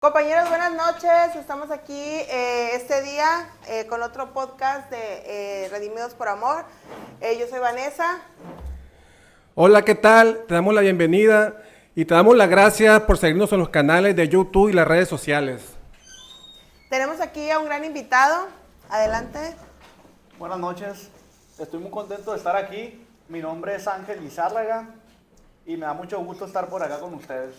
Compañeros, buenas noches. Estamos aquí este día con otro podcast de Redimidos por Amor. Yo soy Vanessa. Hola, ¿qué tal? Te damos la bienvenida y te damos las gracias por seguirnos en los canales de YouTube y las redes sociales. Tenemos aquí a un gran invitado. Adelante. Buenas noches, estoy muy contento de estar aquí. Mi nombre es Ángel Lizárraga y me da mucho gusto estar por acá con ustedes.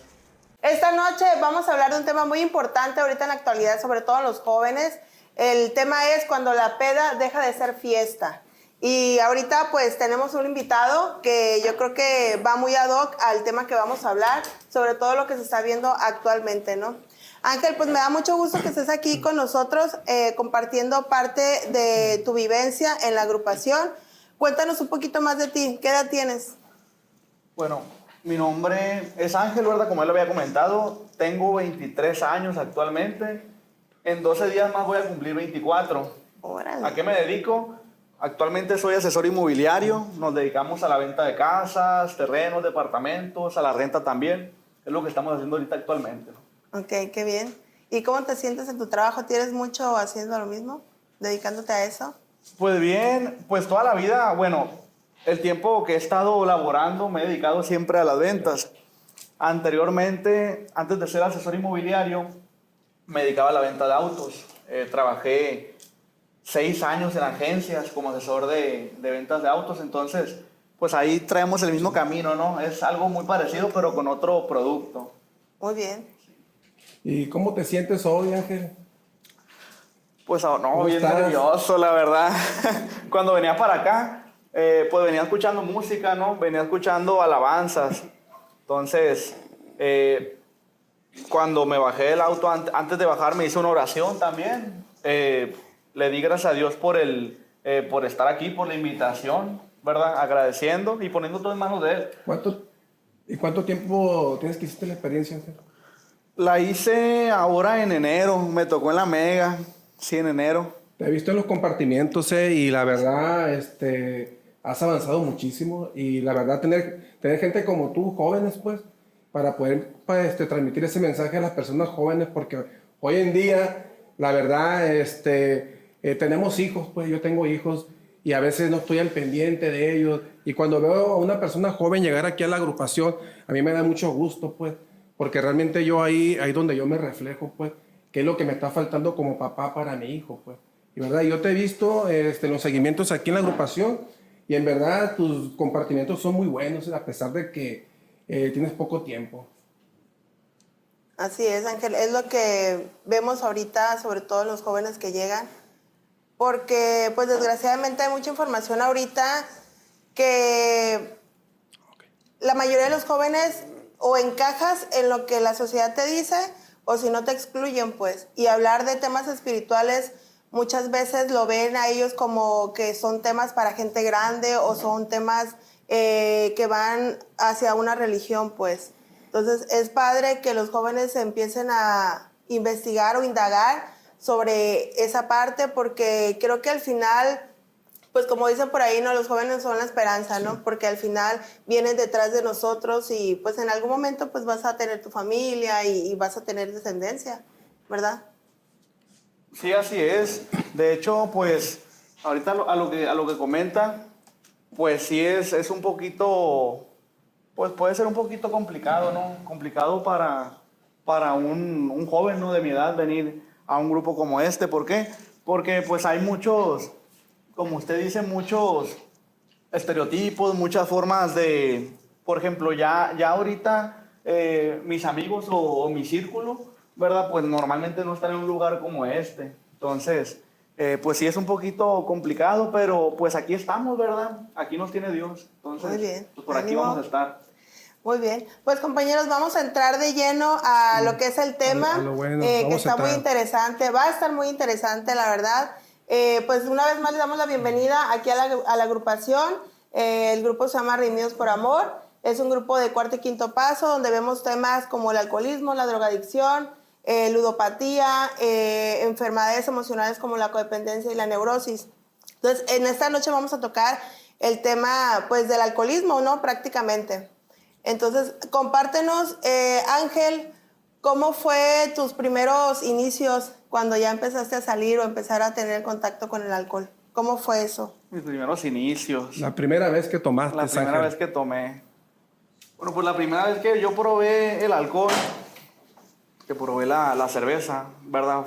Esta noche vamos a hablar de un tema muy importante ahorita en la actualidad, sobre todo en los jóvenes. El tema es cuando la peda deja de ser fiesta. Y ahorita pues tenemos un invitado que yo creo que va muy ad hoc al tema que vamos a hablar, sobre todo lo que se está viendo actualmente, ¿no? Ángel, pues me da mucho gusto que estés aquí con nosotros compartiendo parte de tu vivencia en la agrupación. Cuéntanos un poquito más de ti. ¿Qué edad tienes? Bueno, mi nombre es Ángel, ¿verdad? Como él lo había comentado, tengo 23 años actualmente. En 12 días más voy a cumplir 24. Órale. ¿A qué me dedico? Actualmente soy asesor inmobiliario. Nos dedicamos a la venta de casas, terrenos, departamentos, a la renta también. Es lo que estamos haciendo ahorita actualmente, ¿no? Ok, qué bien. ¿Y cómo te sientes en tu trabajo? ¿Tienes mucho haciendo lo mismo? ¿Dedicándote a eso? Pues bien, pues toda la vida, bueno, el tiempo que he estado laborando me he dedicado siempre a las ventas. Anteriormente, antes de ser asesor inmobiliario, me dedicaba a la venta de autos. Trabajé 6 años en agencias como asesor de ventas de autos, entonces pues ahí traemos el mismo camino, ¿no? Es algo muy parecido pero con otro producto. Muy bien. ¿Y cómo te sientes hoy, Ángel? Pues no, ¿Cómo bien estás? nervioso, la verdad. Cuando venía para acá, pues venía escuchando música, ¿no? Venía escuchando alabanzas. Entonces, cuando me bajé del auto, antes de bajar, me hice una oración también. Le di gracias a Dios por estar aquí, por la invitación, ¿verdad? Agradeciendo y poniendo todo en manos de Él. ¿Cuánto tiempo tienes que hiciste la experiencia, Ángel? La hice ahora en enero, me tocó en la Mega, sí, en enero. Te he visto en los compartimientos, y la verdad, has avanzado muchísimo y la verdad tener gente como tú, jóvenes, pues, para poder transmitir ese mensaje a las personas jóvenes, porque hoy en día, la verdad, tenemos hijos, pues, yo tengo hijos y a veces no estoy al pendiente de ellos, y cuando veo a una persona joven llegar aquí a la agrupación, a mí me da mucho gusto, pues, porque realmente yo ahí donde yo me reflejo, pues, qué es lo que me está faltando como papá para mi hijo, pues. Y verdad, yo te he visto en los seguimientos aquí en la agrupación y en verdad tus compartimientos son muy buenos a pesar de que tienes poco tiempo. Así es, Ángel. Es lo que vemos ahorita, sobre todo en los jóvenes que llegan. Porque, pues, desgraciadamente hay mucha información ahorita que la mayoría de los jóvenes o encajas en lo que la sociedad te dice o si no te excluyen, pues. Y hablar de temas espirituales muchas veces lo ven a ellos como que son temas para gente grande o son temas que van hacia una religión, pues. Entonces es padre que los jóvenes empiecen a investigar o indagar sobre esa parte porque creo que al final, pues como dicen por ahí, ¿no? Los jóvenes son la esperanza, ¿no? Porque al final vienen detrás de nosotros y pues en algún momento pues vas a tener tu familia y vas a tener descendencia, ¿verdad? Sí, así es. De hecho, pues, ahorita a lo que comenta, pues sí es un poquito, pues puede ser un poquito complicado, ¿no? Complicado para un joven, ¿no? De mi edad venir a un grupo como este. ¿Por qué? Porque pues hay muchos, como usted dice, muchos estereotipos, muchas formas de, por ejemplo, ya ahorita mis amigos o mi círculo, ¿verdad? Pues normalmente no están en un lugar como este. Entonces, pues sí es un poquito complicado, pero pues aquí estamos, ¿verdad? Aquí nos tiene Dios. Entonces, Muy bien. pues por aquí Ánimo. vamos a estar. Muy bien. Pues compañeros, vamos a entrar de lleno a lo que es el tema, A lo bueno, que vamos a está muy entrar. interesante. Va a estar muy interesante, la verdad. Pues una vez más le damos la bienvenida aquí a la agrupación. El grupo se llama Redimidos por Amor. Es un grupo de cuarto y quinto paso donde vemos temas como el alcoholismo, la drogadicción, ludopatía, enfermedades emocionales como la codependencia y la neurosis. Entonces, en esta noche vamos a tocar el tema, pues, del alcoholismo, ¿no? Prácticamente. Entonces, compártenos, Ángel, ¿Cómo fue tus primeros inicios cuando ya empezaste a salir o empezar a tener contacto con el alcohol? ¿Cómo fue eso? Mis primeros inicios. La primera vez que tomaste, La primera Ángel. vez que tomé. Bueno, pues la primera vez que yo probé el alcohol, que probé la cerveza, ¿verdad?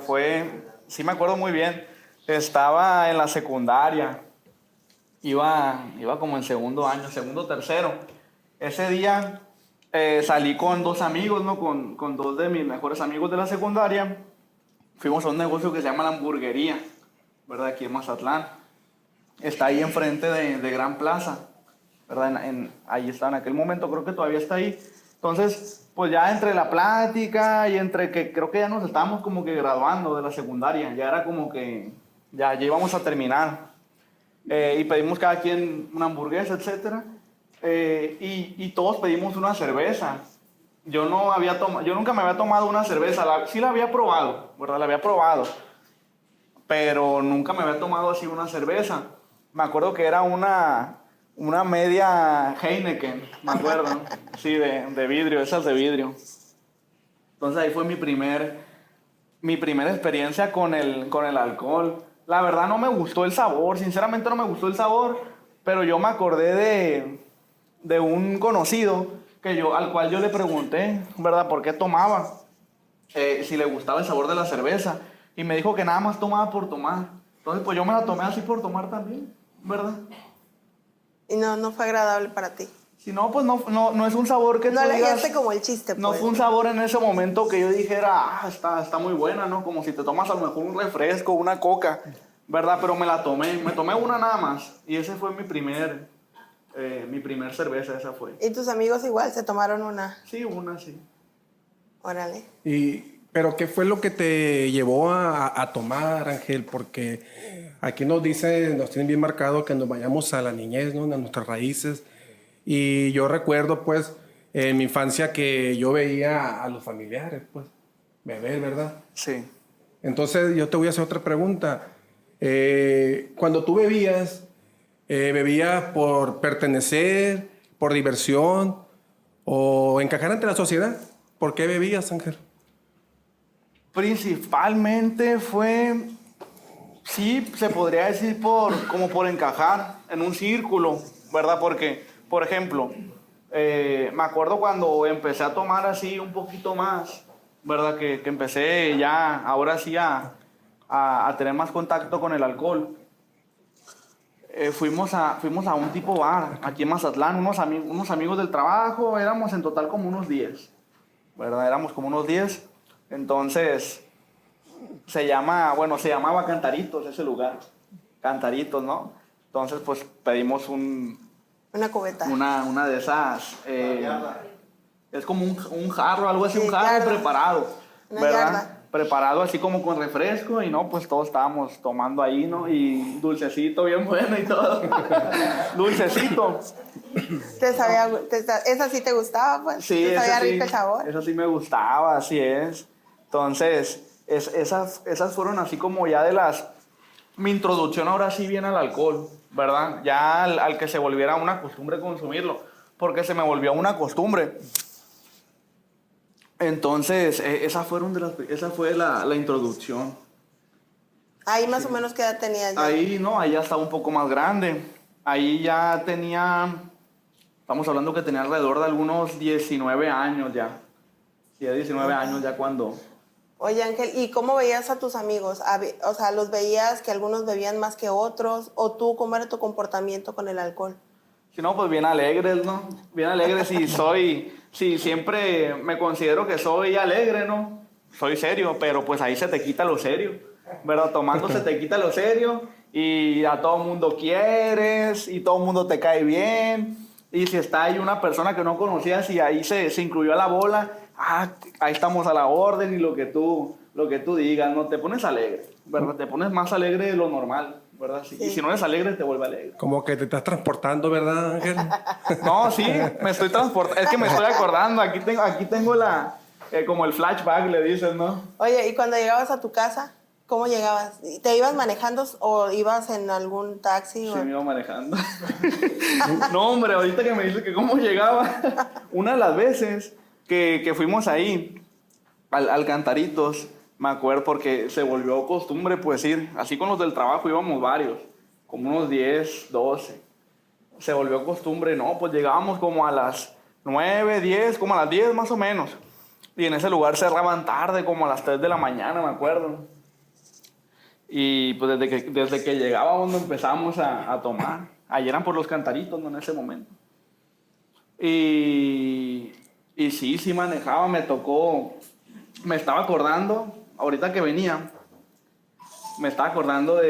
Sí me acuerdo muy bien, estaba en la secundaria, iba como en segundo año, segundo, tercero. Ese día salí con dos amigos, ¿no? Con dos de mis mejores amigos de la secundaria. Fuimos a un negocio que se llama La Hamburguería, ¿verdad? Aquí en Mazatlán. Está ahí enfrente de Gran Plaza, ¿verdad? Ahí está, en aquel momento creo que todavía está ahí. Entonces, pues ya entre la plática y entre que creo que ya nos estábamos como que graduando de la secundaria, ya era como que ya íbamos a terminar. Y pedimos cada quien una hamburguesa, etc. Y todos pedimos una cerveza. Yo nunca me había tomado una cerveza, sí la había probado, ¿verdad? La había probado, pero nunca me había tomado así una cerveza. Me acuerdo que era una media Heineken, me acuerdo. Sí, de vidrio, esas de vidrio. Entonces ahí fue mi primera experiencia con el alcohol. La verdad no me gustó el sabor, sinceramente no me gustó el sabor, pero yo me acordé de un conocido al cual yo le pregunté, ¿verdad?, por qué tomaba, si le gustaba el sabor de la cerveza, y me dijo que nada más tomaba por tomar. Entonces pues yo me la tomé así por tomar también, ¿verdad? Y no fue agradable para ti. Si no, pues no es un sabor que No tú le digas, hallaste como el chiste, pues. no fue un sabor en ese momento que yo dijera, está muy buena, ¿no? Como si te tomas a lo mejor un refresco, una coca, ¿verdad? Pero me tomé una nada más, y ese fue mi primer cerveza, esa fue. ¿Y tus amigos igual se tomaron una? Sí, una, sí. Órale. Pero ¿qué fue lo que te llevó a tomar, Ángel? Porque aquí nos tienen bien marcado que nos vayamos a la niñez, ¿no? A nuestras raíces. Y yo recuerdo, pues, en mi infancia que yo veía a los familiares, pues, beber, ¿verdad? Sí. Entonces, yo te voy a hacer otra pregunta. Cuando tú bebías por pertenecer, por diversión o encajar ante la sociedad. ¿Por qué bebías, Ángel? Principalmente fue, sí, se podría decir como por encajar en un círculo, ¿verdad? Porque, por ejemplo, me acuerdo cuando empecé a tomar así un poquito más, ¿verdad? Que empecé ya, ahora sí, a tener más contacto con el alcohol. Fuimos a un tipo bar aquí en Mazatlán, unos amigos del trabajo, éramos en total como unos 10, ¿verdad? Éramos como unos 10. Entonces, se llamaba Cantaritos ese lugar, Cantaritos, ¿no? Entonces, pues pedimos una cubeta. Una de esas, es como un jarro, algo así, sí, un jarro yarda. Preparado, una ¿verdad? Yarda. Preparado así como con refresco, y no, pues todos estábamos tomando ahí, ¿no? Y dulcecito bien bueno y todo. Dulcecito. ¿Esa sí te gustaba, pues? Sí, ¿Te sabía sí, rico el sabor? Eso sí me gustaba, así es. Entonces, esas fueron así como ya mi introducción ahora sí bien al alcohol, ¿verdad? Ya al que se volviera una costumbre consumirlo, porque se me volvió una costumbre. Entonces, esa fue la introducción. Ahí más o menos ¿qué edad tenías ya? Ahí ya estaba un poco más grande. Ahí ya estamos hablando que tenía alrededor de algunos 19 años ya. Sí, 19 años ya cuando... Oye, Ángel, ¿y cómo veías a tus amigos? O sea, ¿los veías que algunos bebían más que otros? ¿O tú, cómo era tu comportamiento con el alcohol? Sí, no, pues bien alegres, ¿no? Bien alegres sí, siempre me considero que soy alegre, ¿no? Soy serio, pero pues ahí se te quita lo serio, ¿verdad? Tomando se te quita lo serio y a todo mundo quieres y todo mundo te cae bien. Y si está ahí una persona que no conocías y ahí se incluyó a la bola, ahí estamos a la orden y lo que tú digas, ¿no? Te pones alegre, ¿verdad? Te pones más alegre de lo normal, ¿verdad? Sí. Y si no eres alegre, te vuelve alegre. Como que te estás transportando, ¿verdad, Ángel? No, sí, me estoy transportando. Es que me estoy acordando. Aquí tengo como el flashback, le dicen, ¿no? Oye, ¿y cuando llegabas a tu casa, cómo llegabas? ¿Te ibas manejando o ibas en algún taxi? Sí, me iba manejando. No, hombre, ahorita que me dice que cómo llegaba, una de las veces que fuimos ahí, al Cantaritos, me acuerdo, porque se volvió costumbre, pues ir, así con los del trabajo íbamos varios, como unos 10, 12. Se volvió costumbre, no, pues llegábamos como a las 9, 10, como a las 10 más o menos. Y en ese lugar cerraban tarde, como a las 3 de la mañana, me acuerdo. Y pues desde que llegábamos empezamos a tomar. Allí eran por los Cantaritos, ¿no? En ese momento. Y sí manejaba, me tocó, me estaba acordando, ahorita que venía, me estaba acordando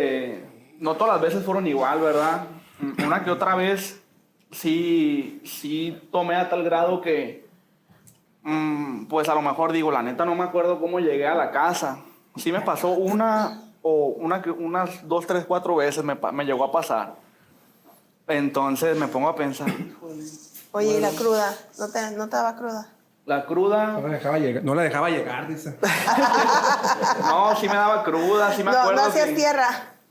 no todas las veces fueron igual, ¿verdad? Una que otra vez sí tomé a tal grado que, pues a lo mejor digo, la neta no me acuerdo cómo llegué a la casa. Sí me pasó unas 2, 3, 4 veces me llegó a pasar. Entonces me pongo a pensar, híjole. Oye, ¿y la cruda? ¿No te daba cruda? La cruda... No la dejaba llegar, dice. No, sí me daba cruda, sí me acuerdo. No hacías tierra.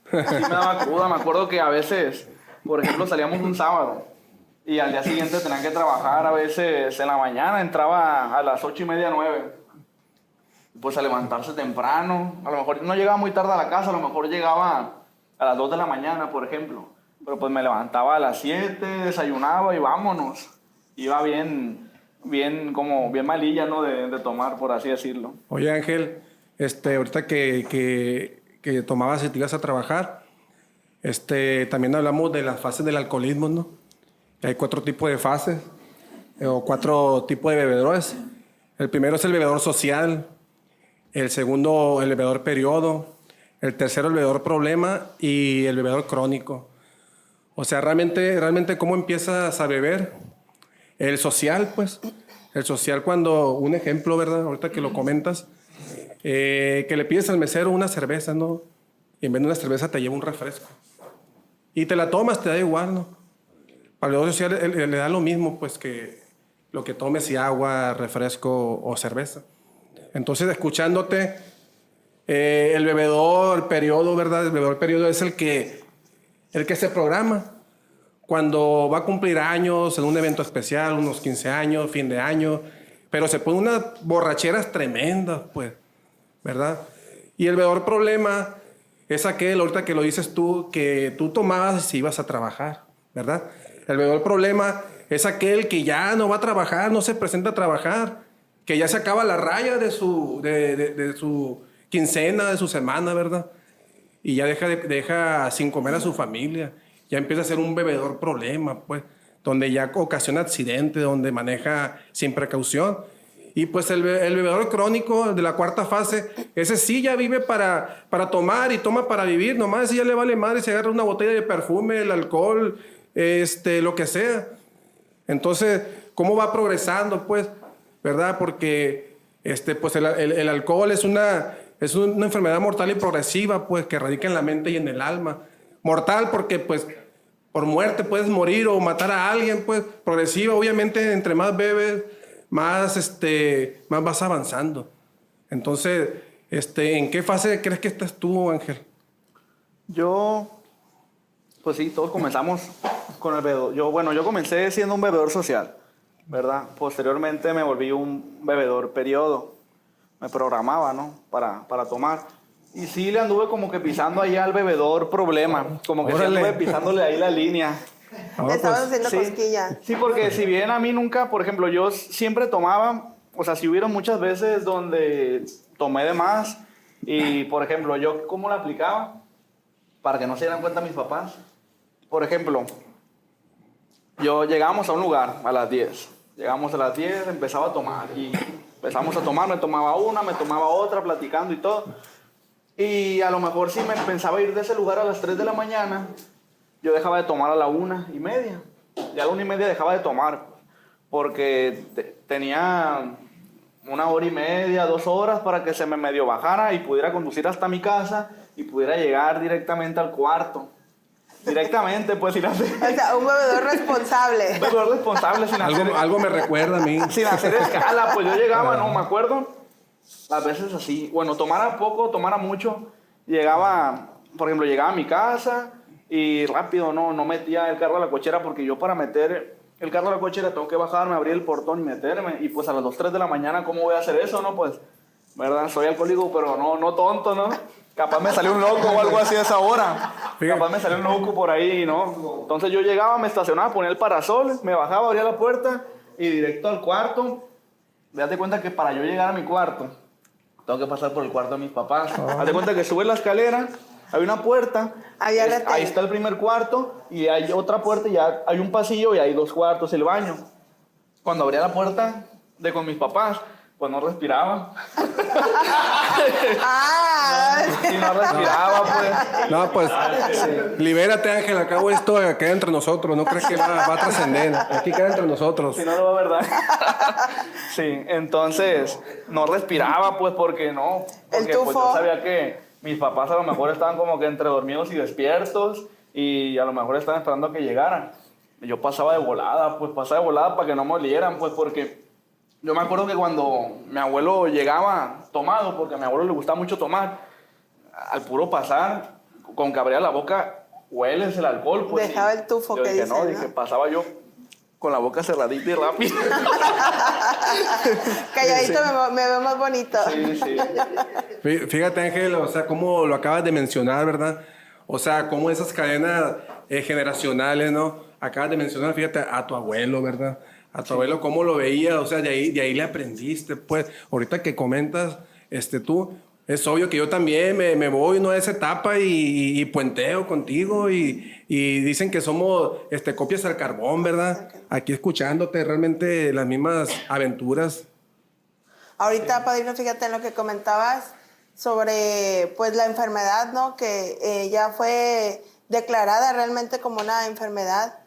Sí me daba cruda, me acuerdo que a veces, por ejemplo, salíamos un sábado y al día siguiente tenían que trabajar, a veces en la mañana, entraba a las 8:30, 9. Pues a levantarse temprano, a lo mejor no llegaba muy tarde a la casa, a lo mejor llegaba a las 2 de la mañana, por ejemplo. Pero pues me levantaba a las 7, desayunaba y vámonos. Iba bien malilla, ¿no? De tomar, por así decirlo. Oye, Ángel, ahorita que tomabas y te ibas a trabajar, también hablamos de las fases del alcoholismo, ¿no? Que hay 4 tipos de fases, o 4 tipos de bebedores. El primero es el bebedor social, el segundo el bebedor periodo, el tercero el bebedor problema y el bebedor crónico. O sea, realmente cómo empiezas a beber. El social, pues. El social cuando, un ejemplo, ¿verdad? Ahorita que lo comentas, que le pides al mesero una cerveza, ¿no? Y en vez de una cerveza te lleva un refresco. Y te la tomas, te da igual, ¿no? Para el bebedor social le da lo mismo, pues, que lo que tomes, si agua, refresco o cerveza. Entonces, escuchándote, el bebedor periodo, ¿verdad? El bebedor periodo es el que se programa cuando va a cumplir años en un evento especial, unos 15 años, fin de año, pero se pone unas borracheras tremendas, pues, ¿verdad? Y el bebedor problema es aquel, ahorita que lo dices tú, que tú tomabas si ibas a trabajar, ¿verdad? El bebedor problema es aquel que ya no va a trabajar, no se presenta a trabajar, que ya se acaba la raya de su quincena, de su semana, ¿verdad? Y ya deja sin comer a su familia. Ya empieza a ser un bebedor problema, pues, donde ya ocasiona accidentes, donde maneja sin precaución. Y pues el bebedor crónico de la 4ª fase, ese sí ya vive para tomar y toma para vivir, nomás ese ya le vale madre, se agarra una botella de perfume, el alcohol, lo que sea. Entonces, ¿cómo va progresando, pues? ¿Verdad? Porque pues el alcohol es una enfermedad mortal y progresiva, pues, que radica en la mente y en el alma. Mortal porque, pues, por muerte puedes morir o matar a alguien, pues. Progresiva, obviamente, entre más bebes, más vas avanzando. Entonces, ¿en qué fase crees que estás tú, Ángel? Yo, pues sí, todos comenzamos con el bebedor. Yo comencé siendo un bebedor social, ¿verdad? Posteriormente me volví un bebedor periodo. Me programaba, ¿no? Para tomar. Y sí le anduve como que pisando ahí al bebedor problema. Como que sí anduve pisándole ahí la línea. Te estabas haciendo sí, cosquilla. Sí, porque si bien a mí nunca, por ejemplo, yo siempre tomaba, o sea, si hubieron muchas veces donde tomé de más. Y, por ejemplo, yo, ¿cómo la aplicaba? Para que no se dieran cuenta mis papás. Por ejemplo, llegábamos a un lugar a las 10. Llegamos a las 10, empezaba a tomar. Y empezamos a tomar, me tomaba una, me tomaba otra, platicando y todo. Y a lo mejor si me pensaba ir de ese lugar a las 3 de la mañana, yo dejaba de tomar a la 1:30. Y a la 1:30 dejaba de tomar, porque tenía 1:30, 2 horas para que se me medio bajara y pudiera conducir hasta mi casa y pudiera llegar directamente al cuarto. Directamente, pues, sin hacer... O sea, un bebedor responsable. Un bebedor responsable, sin hacer... Algo me recuerda a mí. Sin hacer escala, pues yo llegaba, no me acuerdo, a veces así, bueno, tomara poco, tomara mucho, llegaba, por ejemplo, llegaba a mi casa y rápido, no metía el carro a la cochera, porque yo para meter el carro a la cochera tengo que bajarme, abrir el portón y meterme, y pues a las 2, 3 de la mañana, ¿cómo voy a hacer eso, no? Pues ¿verdad? Soy alcohólico, pero no tonto, ¿no? Capaz me salió un loco o algo así a esa hora. Capaz me salió un loco por ahí, ¿no? Entonces yo llegaba, me estacionaba, ponía el parasol, me bajaba, abría la puerta y directo al cuarto. Date cuenta que para yo llegar a mi cuarto, tengo que pasar por el cuarto de mis papás. Date cuenta que sube la escalera, hay una puerta, Ahí está el primer cuarto y hay otra puerta y ya hay un pasillo y hay 2 cuartos, el baño. Cuando abría la puerta de con mis papás, pues no respiraba. Y no respiraba, pues. No, pues, libérate, Ángel, acabo esto queda entre nosotros, no crees que va a trascender, aquí queda entre nosotros. Si no, lo va a verdad. Sí, entonces, no respiraba, pues, porque no. Porque El pues, tufo. yo sabía que mis papás a lo mejor estaban como que entre dormidos y despiertos y a lo mejor estaban esperando a que llegaran. Y yo pasaba de volada para que no me olieran, pues, porque yo me acuerdo que cuando mi abuelo llegaba tomado, porque a mi abuelo le gustaba mucho tomar, al puro pasar, con que abría la boca, hueles el alcohol. Pues, Dejaba el tufo yo que dije, dicen, no, ¿no? dije, pasaba yo con la boca cerradita y rápido. Calladito Sí. me veo más bonito. Sí, sí. Fíjate, Ángel, o sea, cómo lo acabas de mencionar, ¿verdad? O sea, cómo esas cadenas generacionales, ¿no? Acabas de mencionar, fíjate, a tu abuelo, ¿verdad? A tu abuelo, cómo lo veía, o sea, de ahí le aprendiste, pues. Ahorita que comentas, tú, es obvio que yo también me voy, ¿no? A esa etapa y puenteo contigo y dicen que somos copias al carbón, ¿verdad? Aquí escuchándote realmente las mismas aventuras. Ahorita, Padrino, fíjate en lo que comentabas sobre pues la enfermedad, ¿no? Que ya fue declarada realmente como una enfermedad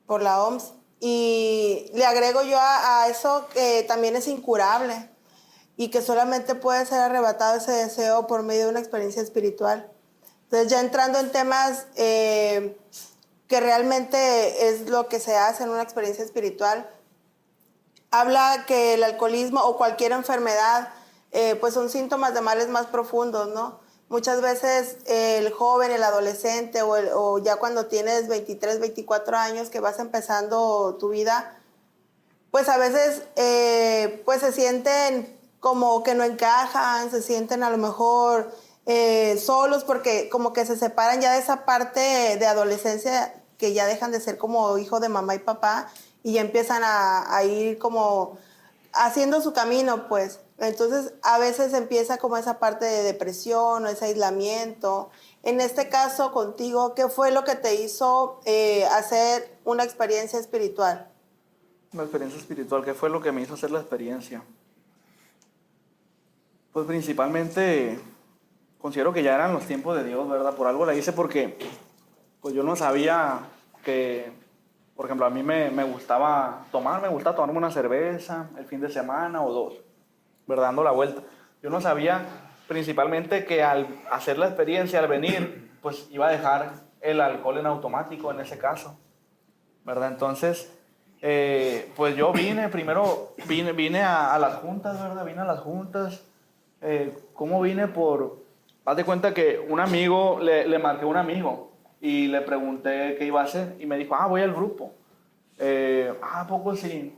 por la OMS. Y le agrego yo a eso que también es incurable y que solamente puede ser arrebatado ese deseo por medio de una experiencia espiritual. Entonces, ya entrando en temas que realmente es lo que se hace en una experiencia espiritual, habla que el alcoholismo o cualquier enfermedad pues son síntomas de males más profundos, ¿no? Muchas veces el joven, el adolescente o ya cuando tienes 23, 24 años que vas empezando tu vida, pues a veces pues se sienten como que no encajan, se sienten a lo mejor solos porque como que se separan ya de esa parte de adolescencia que ya dejan de ser como hijo de mamá y papá y ya empiezan a ir como haciendo su camino, pues. Entonces, a veces empieza como esa parte de depresión o ese aislamiento. En este caso, contigo, ¿qué fue lo que te hizo hacer una experiencia espiritual? Una experiencia espiritual, ¿qué fue lo que me hizo hacer la experiencia? Pues principalmente considero que ya eran los tiempos de Dios, ¿verdad? Por algo la hice porque pues yo no sabía que, por ejemplo, a mí me gustaba tomarme una cerveza el fin de semana o 2, ¿verdad? Dando la vuelta. Yo no sabía principalmente que al hacer la experiencia, al venir, pues iba a dejar el alcohol en automático en ese caso, ¿verdad? Entonces, pues yo vine a las juntas, ¿verdad? Vine a las juntas. ¿Cómo vine? Haz de cuenta que un amigo, le marqué a un amigo y le pregunté qué iba a hacer y me dijo, voy al grupo. ¿A poco sí?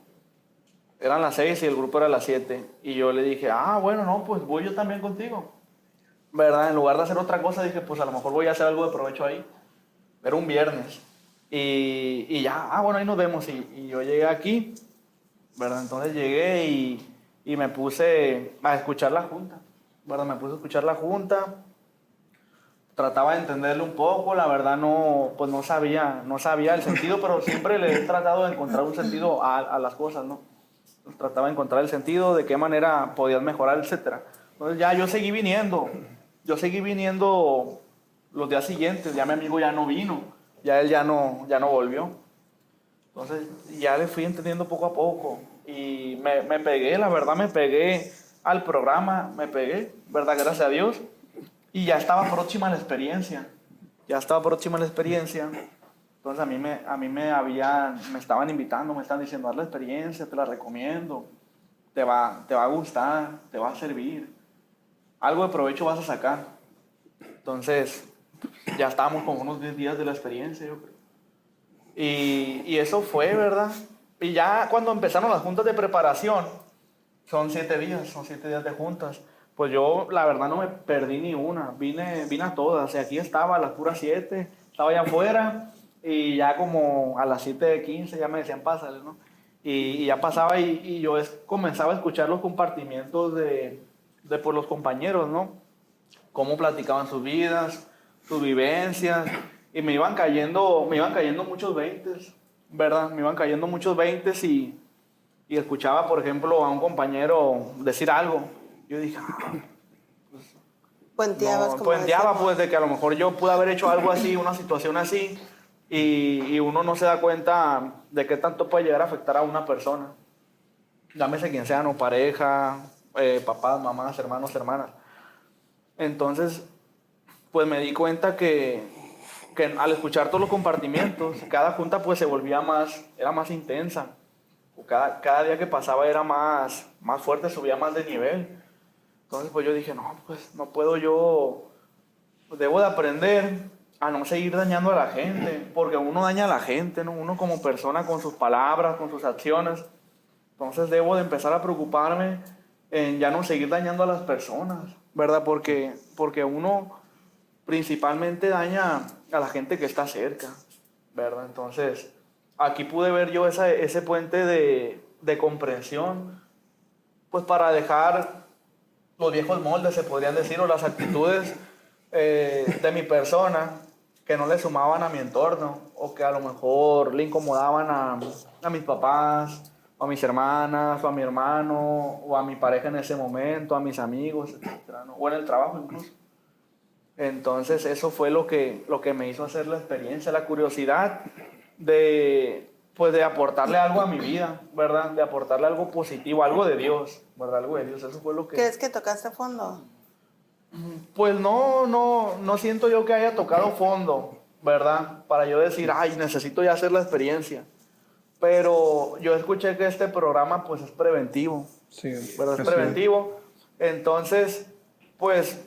Eran las 6 y el grupo era las 7. Y yo le dije, bueno, no, pues voy yo también contigo. ¿Verdad? En lugar de hacer otra cosa, dije, pues a lo mejor voy a hacer algo de provecho ahí. Era un viernes. Y ya, bueno, ahí nos vemos. Y yo llegué aquí, ¿verdad? Entonces llegué y me puse a escuchar la junta, ¿verdad? Me puse a escuchar la junta. Trataba de entenderle un poco, la verdad pues no sabía el sentido, pero siempre le he tratado de encontrar un sentido a las cosas, ¿no? Trataba de encontrar el sentido, de qué manera podías mejorar, etcétera. Entonces ya yo seguí viniendo los días siguientes, ya mi amigo ya no vino, ya él ya no volvió. Entonces ya le fui entendiendo poco a poco y me pegué, la verdad me pegué al programa, ¿verdad? Gracias a Dios. Y ya estaba próxima la experiencia. Entonces a mí me estaban invitando, me estaban diciendo, haz la experiencia, te la recomiendo. Te va a gustar, te va a servir. Algo de provecho vas a sacar. Entonces, ya estábamos con unos 10 días de la experiencia, yo creo. Y eso fue, ¿verdad? Y ya cuando empezaron las juntas de preparación, son 7 días de juntas. pues yo la verdad no me perdí ni una, vine a todas, y aquí estaba a las puras 7, estaba allá afuera, y ya como a las 7:15 ya me decían pásale, ¿no? Y ya pasaba y yo comenzaba a escuchar los compartimientos de pues, los compañeros, ¿no? Cómo platicaban sus vidas, sus vivencias, y me iban cayendo muchos veintes, ¿verdad? Me iban cayendo muchos veintes y escuchaba, por ejemplo, a un compañero decir algo. Yo dije, Puenteabas, como puenteaba decimos. pues de que a lo mejor yo pude haber hecho algo así, una situación así, y uno no se da cuenta de qué tanto puede llegar a afectar a una persona. Llámese quien sea, no pareja, papás, mamás, hermanos, hermanas. Entonces, pues me di cuenta que al escuchar todos los compartimientos, cada junta pues se volvía era más intensa. Cada día que pasaba era más fuerte, subía más de nivel. Entonces pues yo dije, no, pues no puedo yo, debo de aprender a no seguir dañando a la gente, porque uno daña a la gente, ¿no? Uno como persona con sus palabras, con sus acciones. Entonces debo de empezar a preocuparme en ya no seguir dañando a las personas, ¿verdad? Porque uno principalmente daña a la gente que está cerca, ¿verdad? Entonces, aquí pude ver yo ese puente de comprensión, pues para dejar los viejos moldes, se podrían decir, o las actitudes de mi persona que no le sumaban a mi entorno, o que a lo mejor le incomodaban a mis papás, o a mis hermanas, o a mi hermano, o a mi pareja en ese momento, a mis amigos, etcétera, ¿no? O en el trabajo incluso. Entonces eso fue lo que me hizo hacer la experiencia, la curiosidad pues de aportarle algo a mi vida, ¿verdad? De aportarle algo positivo, algo de Dios, ¿verdad? Algo de Dios, eso fue lo que... ¿Crees que tocaste fondo? Pues no siento yo que haya tocado fondo, ¿verdad? Para yo decir, ay, necesito ya hacer la experiencia. Pero yo escuché que este programa pues es preventivo, Sí, ¿verdad? Es así preventivo. Entonces, pues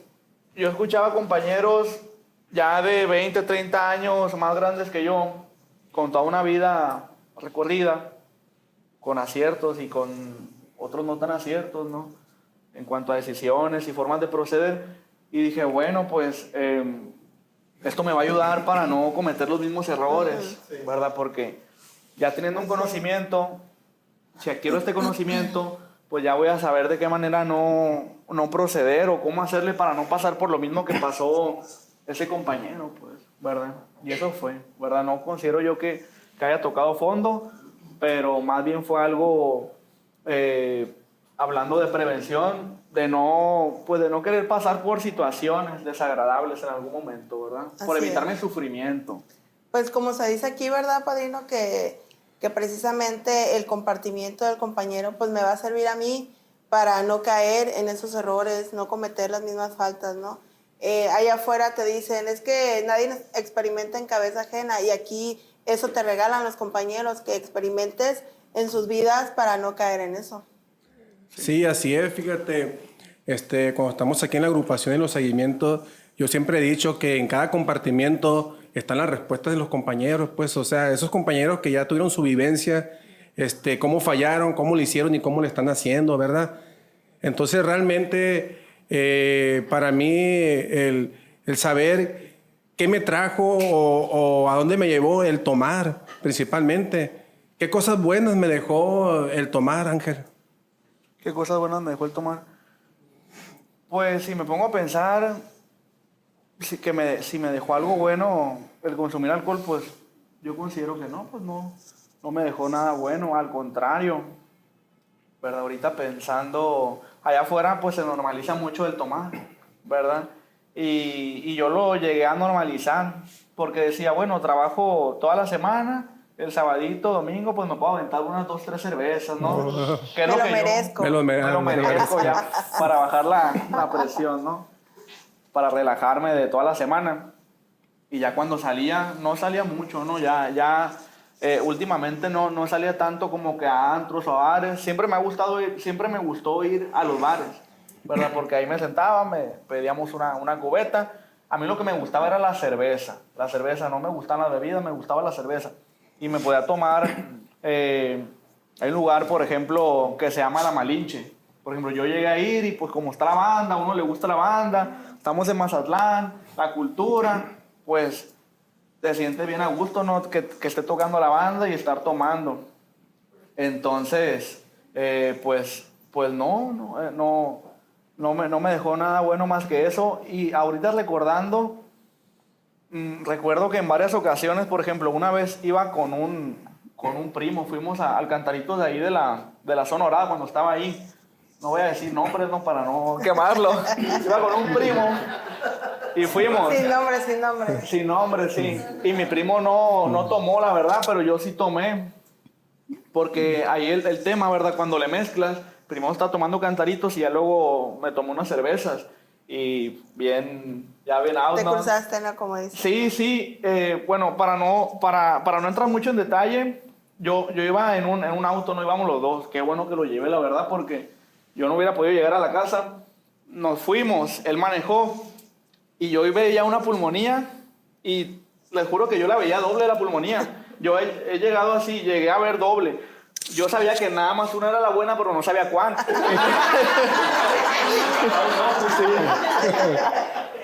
yo escuchaba compañeros ya de 20, 30 años más grandes que yo, con toda una vida recorrida, con aciertos y con otros no tan aciertos, ¿no? En cuanto a decisiones y formas de proceder. Y dije, bueno, pues esto me va a ayudar para no cometer los mismos errores, ¿verdad? Porque ya teniendo un conocimiento, si adquiero este conocimiento, pues ya voy a saber de qué manera no proceder o cómo hacerle para no pasar por lo mismo que pasó ese compañero, pues, ¿verdad? Y eso fue, ¿verdad? No considero yo que haya tocado fondo, pero más bien fue algo, hablando de prevención, de no querer pasar por situaciones desagradables en algún momento, ¿verdad? Por Así evitarme es. sufrimiento. Pues como se dice aquí, ¿verdad, padrino? Que precisamente el compartimiento del compañero pues me va a servir a mí para no caer en esos errores, no cometer las mismas faltas, ¿no? Allá afuera te dicen, es que nadie experimenta en cabeza ajena, y aquí eso te regalan los compañeros, que experimentes en sus vidas para no caer en eso. Sí, así es, fíjate, cuando estamos aquí en la agrupación y los seguimientos, yo siempre he dicho que en cada compartimiento están las respuestas de los compañeros, pues, o sea, esos compañeros que ya tuvieron su vivencia, cómo fallaron, cómo lo hicieron y cómo lo están haciendo, ¿verdad? Entonces, realmente, para mí, el saber qué me trajo o a dónde me llevó el tomar, principalmente, qué cosas buenas me dejó el tomar, Ángel. ¿Qué cosas buenas me dejó el tomar? Pues si me pongo a pensar, si me dejó algo bueno el consumir alcohol, pues yo considero que no, pues no me dejó nada bueno, al contrario, ¿verdad? Ahorita pensando, allá afuera pues se normaliza mucho el tomar, ¿verdad? Y yo lo llegué a normalizar, porque decía, bueno, trabajo toda la semana, el sabadito, domingo, pues me puedo aventar unas 2, 3 cervezas, ¿no? Que es Me lo que merezco. Me lo me lo merezco ya, para bajar la presión, ¿no? Para relajarme de toda la semana. Y ya cuando salía, no salía mucho, ¿no? Últimamente no salía tanto como que a antros o a bares. Siempre me gustó ir a los bares, ¿verdad? Porque ahí me sentaba, pedíamos una cubeta. A mí lo que me gustaba era la cerveza. La cerveza, no me gustaban las bebidas, me gustaba la cerveza. Y me podía tomar, hay un lugar, por ejemplo, que se llama La Malinche. Por ejemplo, yo llegué a ir y pues como está la banda, a uno le gusta la banda, estamos en Mazatlán, la cultura, pues te sientes bien a gusto, ¿no? Que esté tocando la banda y estar tomando. Entonces, pues no me dejó nada bueno más que eso. Y ahorita recordando, recuerdo que en varias ocasiones, por ejemplo, una vez iba con un primo, fuimos al Cantarito de ahí de la zona dorada cuando estaba ahí. No voy a decir nombres, no, para no quemarlo. Iba con un primo y fuimos. Sin nombre, sin nombre. Sin nombre, sí. Y mi primo no tomó, la verdad, pero yo sí tomé. Porque ahí el tema, ¿verdad? Cuando le mezclas, primero está tomando cantaritos y ya luego me tomó unas cervezas. Y ya bien out, Te ¿no? cruzaste, ¿no? Como dices. Sí. Bueno, para no entrar mucho en detalle, yo iba en un auto, no íbamos los dos. Qué bueno que lo llevé, la verdad, porque yo no hubiera podido llegar a la casa. Nos fuimos, él manejó y yo veía una pulmonía y les juro que yo la veía doble la pulmonía. Yo he llegado así, llegué a ver doble. Yo sabía que nada más una era la buena, pero no sabía cuál.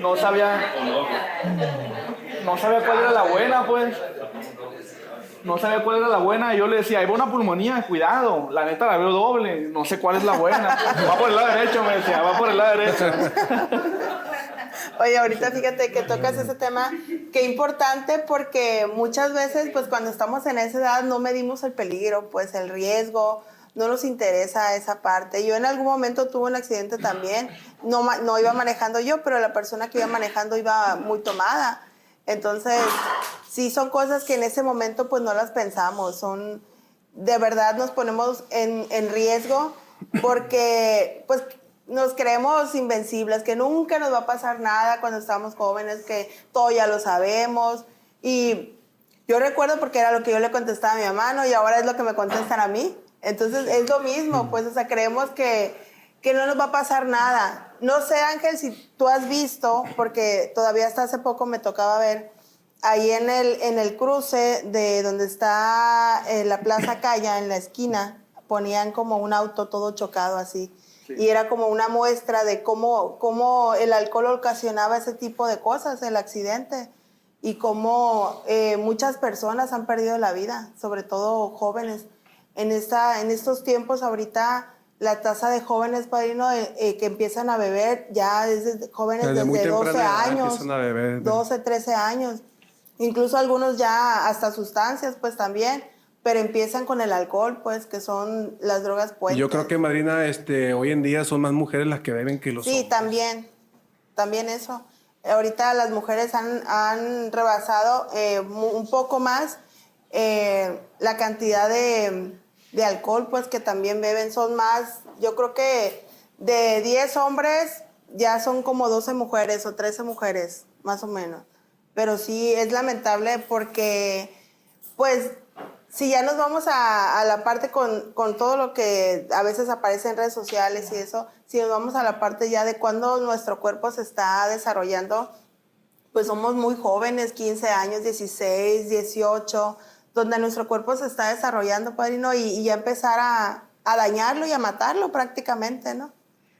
No sabía cuál era la buena, pues. No sabía cuál era la buena. Y yo le decía, ahí va una pulmonía, cuidado. La neta la veo doble. No sé cuál es la buena. Va por el lado derecho, me decía, va por el lado derecho. Oye, ahorita fíjate que tocas ese tema, qué importante porque muchas veces, pues cuando estamos en esa edad no medimos el peligro, pues el riesgo, no nos interesa esa parte. Yo en algún momento tuve un accidente también, no iba manejando yo, pero la persona que iba manejando iba muy tomada. Entonces, sí son cosas que en ese momento pues no las pensamos, de verdad nos ponemos en riesgo porque pues nos creemos invencibles, que nunca nos va a pasar nada cuando estamos jóvenes, que todo ya lo sabemos. Y yo recuerdo porque era lo que yo le contestaba a mi mamá, ¿no? Y ahora es lo que me contestan a mí. Entonces es lo mismo, pues, o sea, creemos que no nos va a pasar nada. No sé, Ángel, si tú has visto, porque todavía hasta hace poco me tocaba ver, ahí en el cruce de donde está la Plaza Calla, en la esquina, ponían como un auto todo chocado así. Sí. Y era como una muestra de cómo el alcohol ocasionaba ese tipo de cosas, el accidente. Y cómo muchas personas han perdido la vida, sobre todo jóvenes. En estos tiempos ahorita la tasa de jóvenes, padrino, que empiezan a beber ya desde jóvenes desde 12 años, 12, 13 años. Incluso algunos ya hasta sustancias, pues también, pero empiezan con el alcohol, pues, que son las drogas puentes. Yo creo que, madrina, hoy en día son más mujeres las que beben que los hombres. Sí, también eso. Ahorita las mujeres han rebasado un poco más la cantidad de alcohol, pues, que también beben. Son más, yo creo que de 10 hombres ya son como 12 mujeres o 13 mujeres, más o menos. Pero sí, es lamentable porque, pues, si ya nos vamos a la parte con todo lo que a veces aparece en redes sociales y eso, si nos vamos a la parte ya de cuando nuestro cuerpo se está desarrollando, pues somos muy jóvenes, 15 años, 16, 18, donde nuestro cuerpo se está desarrollando, padrino, y ya empezar a dañarlo y a matarlo prácticamente, ¿no?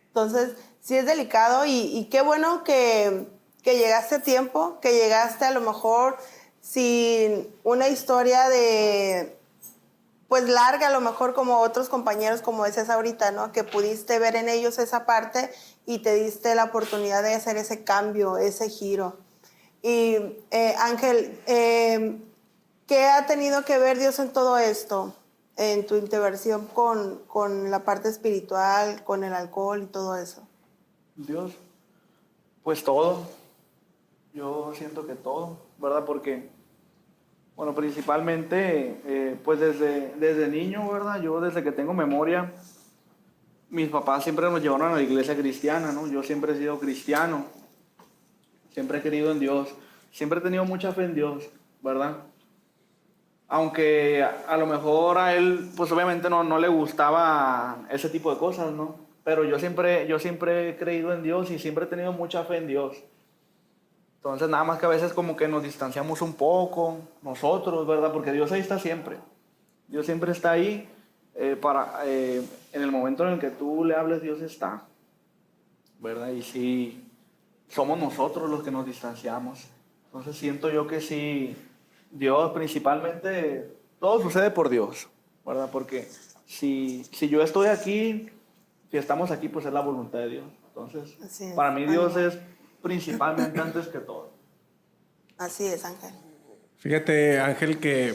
Entonces, sí es delicado y qué bueno que llegaste a tiempo, que llegaste a lo mejor sin una historia pues larga, a lo mejor como otros compañeros, como dices ahorita, ¿no? Que pudiste ver en ellos esa parte y te diste la oportunidad de hacer ese cambio, ese giro. Y Ángel, ¿qué ha tenido que ver Dios en todo esto? En tu intervención con la parte espiritual, con el alcohol y todo eso. Dios, pues todo. Yo siento que todo, ¿verdad? Porque, bueno, principalmente, pues desde niño, ¿verdad? Yo desde que tengo memoria, mis papás siempre nos llevaron a la iglesia cristiana, ¿no? Yo siempre he sido cristiano, siempre he creído en Dios, siempre he tenido mucha fe en Dios, ¿verdad? Aunque a lo mejor a él, pues obviamente no le gustaba ese tipo de cosas, ¿no? Pero yo siempre he creído en Dios y siempre he tenido mucha fe en Dios. Entonces, nada más que a veces como que nos distanciamos un poco, nosotros, ¿verdad? Porque Dios ahí está siempre. Dios siempre está ahí en el momento en el que tú le hables, Dios está, ¿verdad? Y sí, somos nosotros los que nos distanciamos. Entonces siento yo que sí, Dios principalmente, todo sucede por Dios, ¿verdad? Porque si yo estoy aquí, si estamos aquí, pues es la voluntad de Dios. Entonces, Así es. para mí Dios es principalmente antes que todo. Así es, Ángel. Fíjate, Ángel, que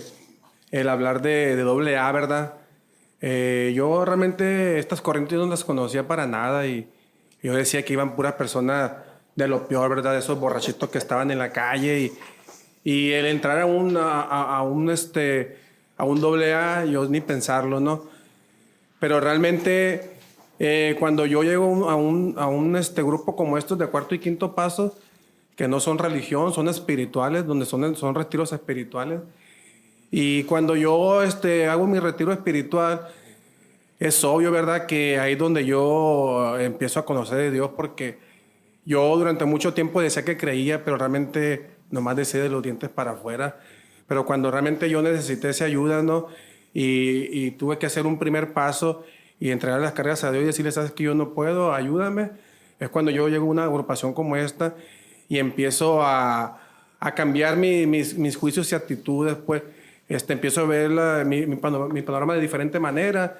el hablar de doble A, ¿verdad? Yo realmente estas corrientes no las conocía para nada y yo decía que iban puras personas de lo peor, ¿verdad? De esos borrachitos que estaban en la calle y el entrar a un doble A, yo ni pensarlo, ¿no? Pero realmente cuando yo llego a un grupo como estos de cuarto y quinto paso, que no son religión, son espirituales, donde son retiros espirituales. Y cuando yo hago mi retiro espiritual, es obvio, ¿verdad? Que ahí es donde yo empiezo a conocer de Dios, porque yo durante mucho tiempo decía que creía, pero realmente nomás decía de los dientes para afuera. Pero cuando realmente yo necesité esa ayuda, ¿no? Y tuve que hacer un primer paso y entregar las cargas a Dios y decirle, sabes que yo no puedo, ayúdame. Es cuando yo llego a una agrupación como esta y empiezo a cambiar mis juicios y actitudes, pues empiezo a ver mi panorama de diferente manera.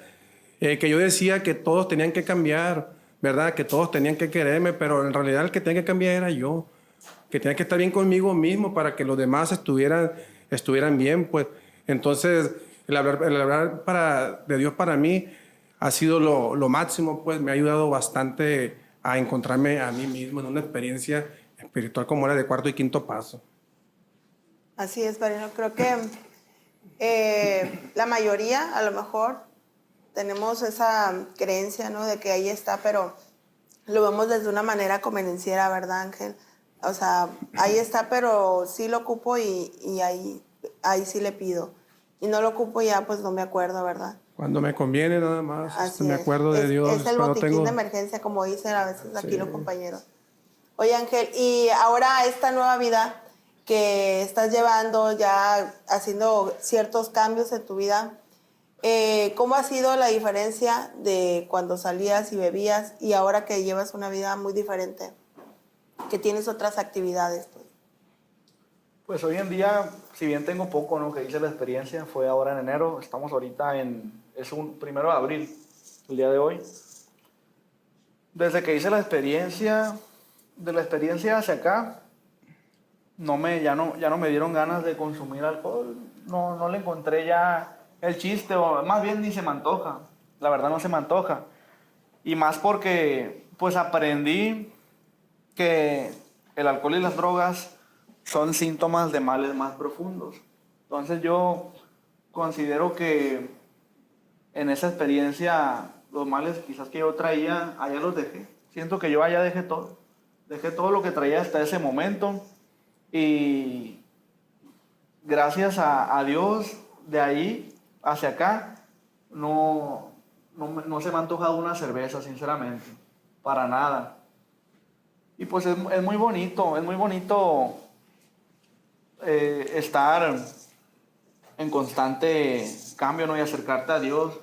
Que yo decía que todos tenían que cambiar, ¿verdad? Que todos tenían que quererme, pero en realidad el que tenía que cambiar era yo, que tenía que estar bien conmigo mismo para que los demás estuvieran bien, pues. Entonces, el hablar de Dios para mí ha sido lo máximo, pues me ha ayudado bastante a encontrarme a mí mismo en una experiencia espiritual como era de cuarto y quinto paso. Así es, Mariano. Creo que la mayoría, a lo mejor, tenemos esa creencia, ¿no? De que ahí está, pero lo vemos desde una manera convenenciera, ¿verdad, Ángel? O sea, ahí está, pero sí lo ocupo y ahí sí le pido. Y no lo ocupo ya, pues no me acuerdo, ¿verdad? Cuando me conviene nada más, Así me es. acuerdo de Dios. Es el cuando botiquín de emergencia, como dicen a veces aquí Sí. los compañeros. Oye, Ángel, y ahora esta nueva vida que estás llevando, ya haciendo ciertos cambios en tu vida, ¿cómo ha sido la diferencia de cuando salías y bebías y ahora que llevas una vida muy diferente, que tienes otras actividades? Pues hoy en día, si bien tengo poco, ¿no? Que hice la experiencia, fue ahora en enero, estamos ahorita es un 1 de abril, el día de hoy. Desde que hice la experiencia, de la experiencia hacia acá, ya no me dieron ganas de consumir alcohol, no le encontré ya el chiste, o más bien ni se me antoja, la verdad no se me antoja. Y más porque pues aprendí que el alcohol y las drogas son síntomas de males más profundos. Entonces yo considero que en esa experiencia los males quizás que yo traía, allá los dejé. Siento que yo allá dejé todo lo que traía hasta ese momento y gracias a Dios de ahí hacia acá no se me ha antojado una cerveza, sinceramente, para nada. Y pues es muy bonito estar en constante cambio, ¿no? Y acercarte a Dios,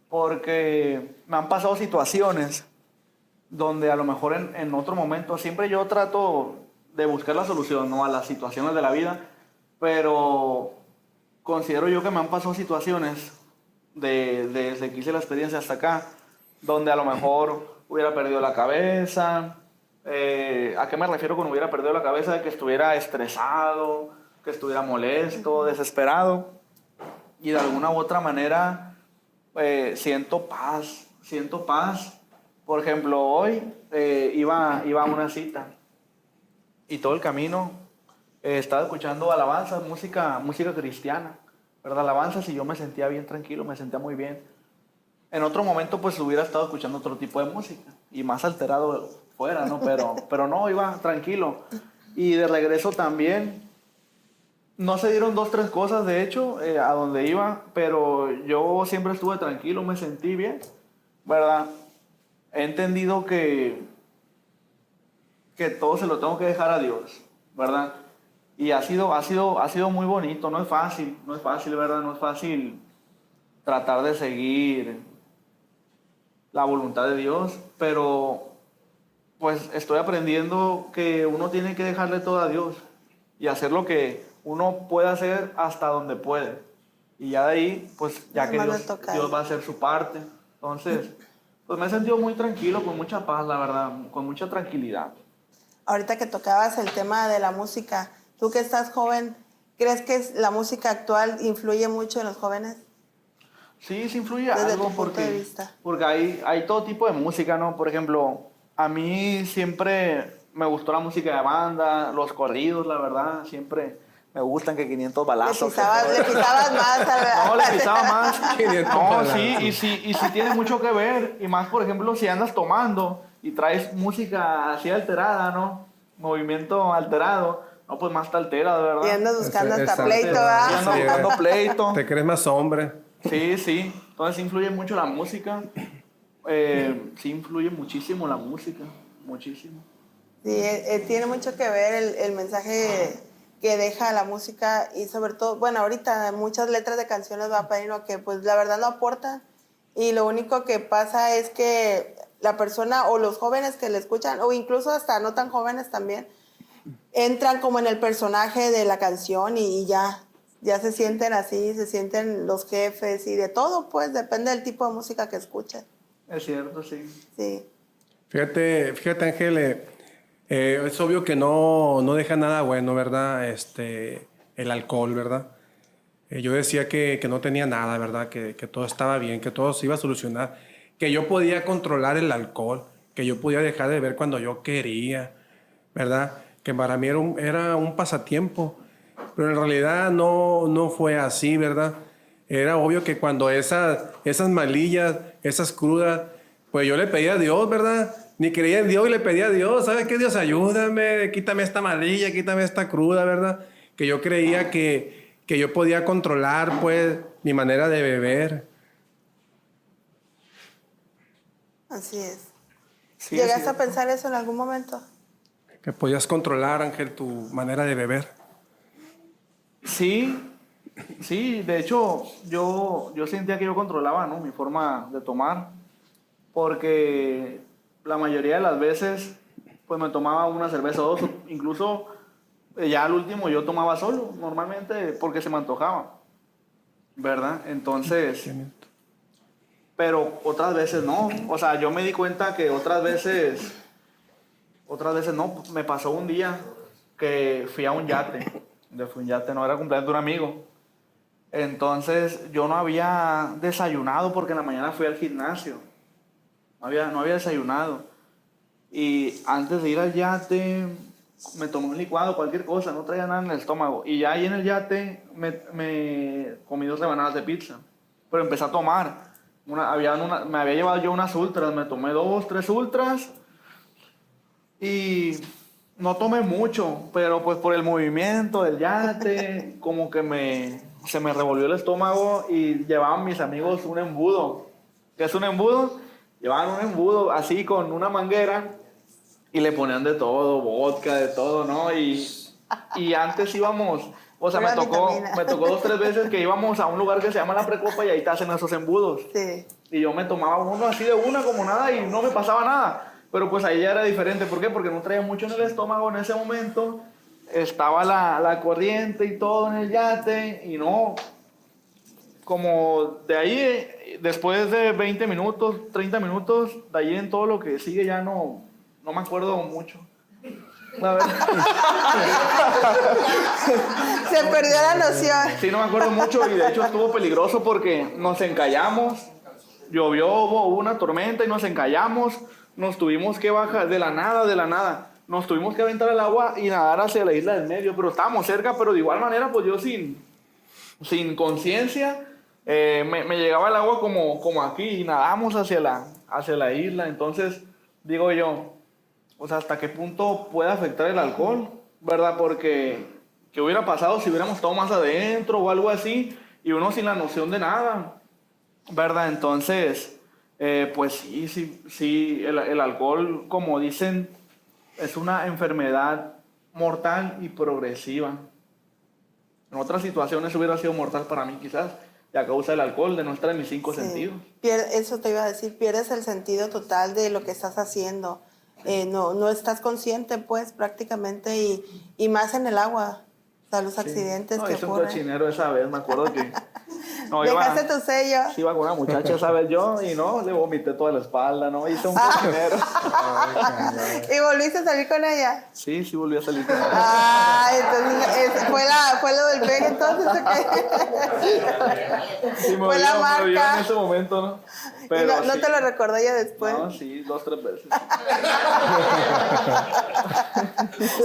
porque me han pasado situaciones donde a lo mejor en otro momento, siempre yo trato de buscar la solución, ¿no? A las situaciones de la vida, pero considero yo que me han pasado situaciones desde que hice la experiencia hasta acá, donde a lo mejor hubiera perdido la cabeza. ¿A qué me refiero con hubiera perdido la cabeza? De que estuviera estresado, que estuviera molesto, desesperado, y de alguna u otra manera siento paz. Por ejemplo, hoy iba a una cita y todo el camino estaba escuchando alabanzas, música cristiana, ¿verdad? Alabanzas, y yo me sentía bien tranquilo, me sentía muy bien. En otro momento pues hubiera estado escuchando otro tipo de música y más alterado fuera, ¿no? Pero no, iba tranquilo. Y de regreso también, no se dieron 2, 3 cosas, de hecho, a donde iba, pero yo siempre estuve tranquilo, me sentí bien, ¿verdad? He entendido que todo se lo tengo que dejar a Dios, ¿verdad? Y ha sido muy bonito, no es fácil, ¿verdad? No es fácil tratar de seguir la voluntad de Dios, pero pues estoy aprendiendo que uno tiene que dejarle todo a Dios y hacer lo que uno puede hacer hasta donde puede. Y ya de ahí, pues ya que Dios va a hacer su parte. Entonces, pues me he sentido muy tranquilo, con mucha paz, la verdad, con mucha tranquilidad. Ahorita que tocabas el tema de la música, tú que estás joven, ¿crees que la música actual influye mucho en los jóvenes? Sí, sí influye Desde algo tu punto de vista. porque hay todo tipo de música, ¿no? Por ejemplo, a mí siempre me gustó la música de banda, los corridos, la verdad, siempre me gustan que 500 balazos. Le pisabas más. No, le pisaba más. 500 No, balazos. sí, y sí tiene mucho que ver, y más, por ejemplo, si andas tomando y traes música así alterada, ¿no? Movimiento alterado, no, pues más te altera, de verdad. Y andas buscando hasta Exacto. pleito, Y ¿verdad? andas Sí, buscando pleito. Te crees más hombre. Sí, sí. Entonces influye mucho la música. Sí influye muchísimo la música. Muchísimo. Sí, tiene mucho que ver el mensaje que deja la música y sobre todo, bueno, ahorita muchas letras de canciones va a pedir lo que pues la verdad no aportan y lo único que pasa es que la persona o los jóvenes que le escuchan o incluso hasta no tan jóvenes también entran como en el personaje de la canción y ya se sienten así, se sienten los jefes y de todo, pues depende del tipo de música que escuchen. Es cierto, sí. Sí. Fíjate, Ángel, es obvio que no deja nada bueno, ¿verdad? El alcohol, ¿verdad? Yo decía que no tenía nada, ¿verdad? Que todo estaba bien, que todo se iba a solucionar, que yo podía controlar el alcohol, que yo podía dejar de beber cuando yo quería, ¿verdad? Que para mí era un pasatiempo, pero en realidad no fue así, ¿verdad? Era obvio que cuando esas malillas, esas crudas, pues yo le pedía a Dios, ¿verdad? Ni creía en Dios y le pedía a Dios, ¿sabes qué? Dios, ayúdame, quítame esta malilla, quítame esta cruda, ¿verdad? Que yo creía que yo podía controlar, pues, mi manera de beber. Así es. Sí, ¿Llegaste es a pensar eso en algún momento? Que podías controlar, Ángel, tu manera de beber. Sí, sí, de hecho, yo sentía que yo controlaba, ¿no? Mi forma de tomar, porque la mayoría de las veces, pues me tomaba una cerveza o dos, incluso ya al último yo tomaba solo, normalmente porque se me antojaba, ¿verdad? Entonces, pero otras veces no, o sea, yo me di cuenta que otras veces no, me pasó un día que fui a un yate, no era cumpleaños de un amigo. Entonces yo no había desayunado porque en la mañana fui al gimnasio. No había desayunado. Y antes de ir al yate me tomé un licuado, cualquier cosa, no traía nada en el estómago. Y ya ahí en el yate me comí 2 rebanadas de pizza. Pero empecé a tomar. Me había llevado yo unas ultras, me tomé 2, 3 ultras. Y no tomé mucho, pero pues por el movimiento del yate, como que se me revolvió el estómago y llevaban mis amigos un embudo. ¿Qué es un embudo? Llevaban un embudo así con una manguera y le ponían de todo, vodka, de todo, ¿no? Y antes íbamos, o sea, me tocó 2, 3 veces que íbamos a un lugar que se llama La Precopa y ahí te hacen esos embudos. Sí. Y yo me tomaba uno así de una como nada y no me pasaba nada. Pero pues ahí ya era diferente. ¿Por qué? Porque no traía mucho en el estómago en ese momento. Estaba la corriente y todo en el yate. Y no, como de ahí, después de 20 minutos, 30 minutos, de ahí en todo lo que sigue ya no me acuerdo mucho. La verdad. Se perdió la noción. Sí, no me acuerdo mucho y de hecho estuvo peligroso porque nos encallamos. Llovió, hubo una tormenta y nos encallamos. Nos tuvimos que bajar de la nada. Nos tuvimos que aventar al agua y nadar hacia la isla del medio. Pero estábamos cerca, pero de igual manera, pues yo sin conciencia, me llegaba el agua como aquí y nadamos hacia la isla. Entonces, digo yo, o sea, ¿hasta qué punto puede afectar el alcohol? ¿Verdad? Porque, ¿qué hubiera pasado si hubiéramos estado más adentro o algo así? Y uno sin la noción de nada, ¿verdad? Entonces, pues sí, el alcohol, como dicen, es una enfermedad mortal y progresiva. En otras situaciones hubiera sido mortal para mí quizás. y a causa del alcohol, de no estar en mis cinco Sí. sentidos. Eso te iba a decir, pierdes el sentido total de lo que estás haciendo. No estás consciente, pues, prácticamente, y más en el agua. O sea, los Sí. accidentes No, que hice un ocurren. cochinero esa vez, me acuerdo que... No, Dejaste tu sello. sí, iba con una muchacha esa vez yo y no, le vomité toda la espalda, ¿no? Hice un Ah. cochinero. ¿Y volviste a salir con ella? Sí, sí volví a salir con ella. Ah, entonces fue lo del pegue entonces, ¿o qué? Sí, me Fue la olvidó, me olvidó en marca. ese momento, ¿no? Y Pero no sí. te lo recordó ella después. No, sí, 2, 3 veces.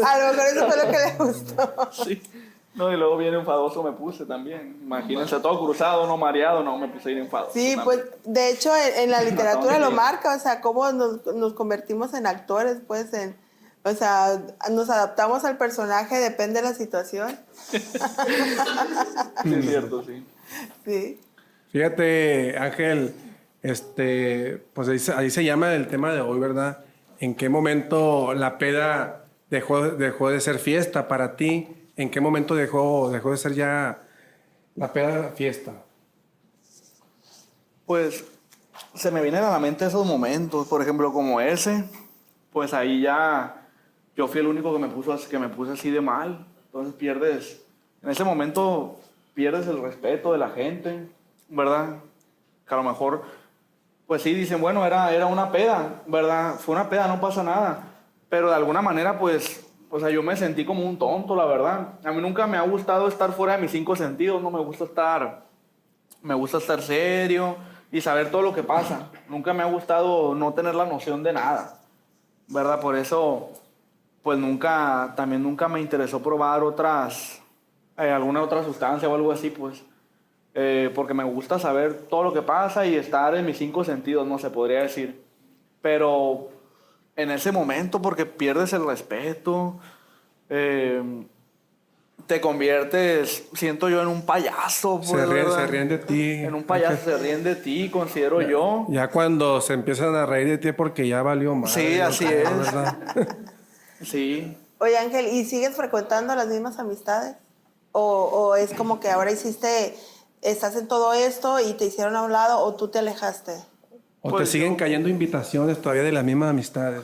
A lo mejor eso fue lo que le gustó. Sí. No, y luego bien enfadoso me puse también. Imagínense, todo cruzado, no mareado, no, me puse bien enfadoso. Sí, también. pues de hecho en la literatura lo Sí. marca, o sea, cómo nos convertimos en actores, pues, o sea, nos adaptamos al personaje, depende de la situación. Sí, es cierto, sí. Sí. Fíjate, Ángel, pues ahí se llama el tema de hoy, ¿verdad? ¿En qué momento la peda dejó de ser fiesta para ti? ¿En qué momento dejó de ser ya la peda fiesta? Pues se me vienen a la mente esos momentos, por ejemplo, como ese, pues ahí ya yo fui el único que me puse así de mal. Entonces en ese momento pierdes el respeto de la gente, ¿verdad? Que a lo mejor, pues sí, dicen, bueno, era una peda, ¿verdad? Fue una peda, no pasa nada. Pero de alguna manera, pues, o sea, yo me sentí como un tonto, la verdad. A mí nunca me ha gustado estar fuera de mis cinco sentidos, no me gusta estar serio y saber todo lo que pasa. Nunca me ha gustado no tener la noción de nada, ¿verdad? Por eso, pues también nunca me interesó probar alguna otra sustancia o algo así, pues. Porque me gusta saber todo lo que pasa y estar en mis cinco sentidos, no se podría decir. Pero en ese momento, porque pierdes el respeto, te conviertes, siento yo, en un payaso, pues, ¿verdad? Se ríen de ti. En un payaso, se ríen de ti, considero yo. Ya cuando se empiezan a reír de ti es porque ya valió más. Sí, así es. ¿Verdad? Sí. Oye, Ángel, ¿y sigues frecuentando las mismas amistades? ¿O es como que ahora estás en todo esto y te hicieron a un lado o tú te alejaste? ¿O Pues te siguen cayendo invitaciones todavía de las mismas amistades?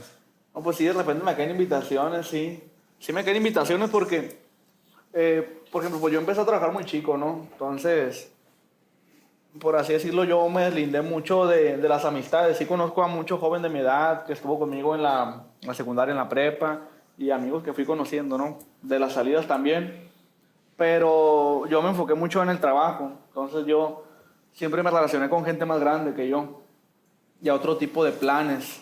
No, pues sí, de repente me caen invitaciones, sí. Sí me caen invitaciones porque, por ejemplo, pues yo empecé a trabajar muy chico, ¿no? Entonces, por así decirlo, yo me deslindé mucho de las amistades. Sí conozco a muchos jóvenes de mi edad que estuvo conmigo en la secundaria, en la prepa, y amigos que fui conociendo, ¿no? De las salidas también. Pero yo me enfoqué mucho en el trabajo. Entonces yo siempre me relacioné con gente más grande que yo y a otro tipo de planes.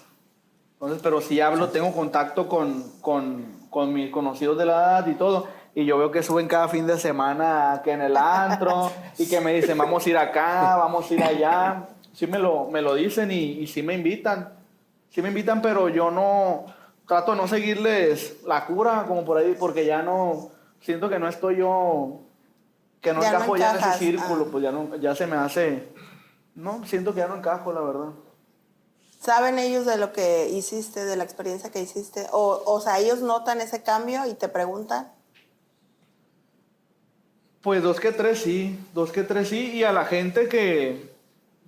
Entonces, pero sí tengo contacto con mis conocidos de la edad y todo. Y yo veo que suben cada fin de semana que en el antro y que me dicen, vamos a ir acá, vamos a ir allá. Sí me lo dicen y sí me invitan. Sí me invitan, pero yo no trato de no seguirles la cura como por ahí porque ya no, siento que no estoy yo, que no Ya no encajo ya en ese encajas, círculo, pues ya se me hace, no, siento que ya no encajo, la verdad. ¿Saben ellos de lo que hiciste, de la experiencia que hiciste? O sea, ellos notan ese cambio y te preguntan. Pues 2 que 3 sí, y a la gente que,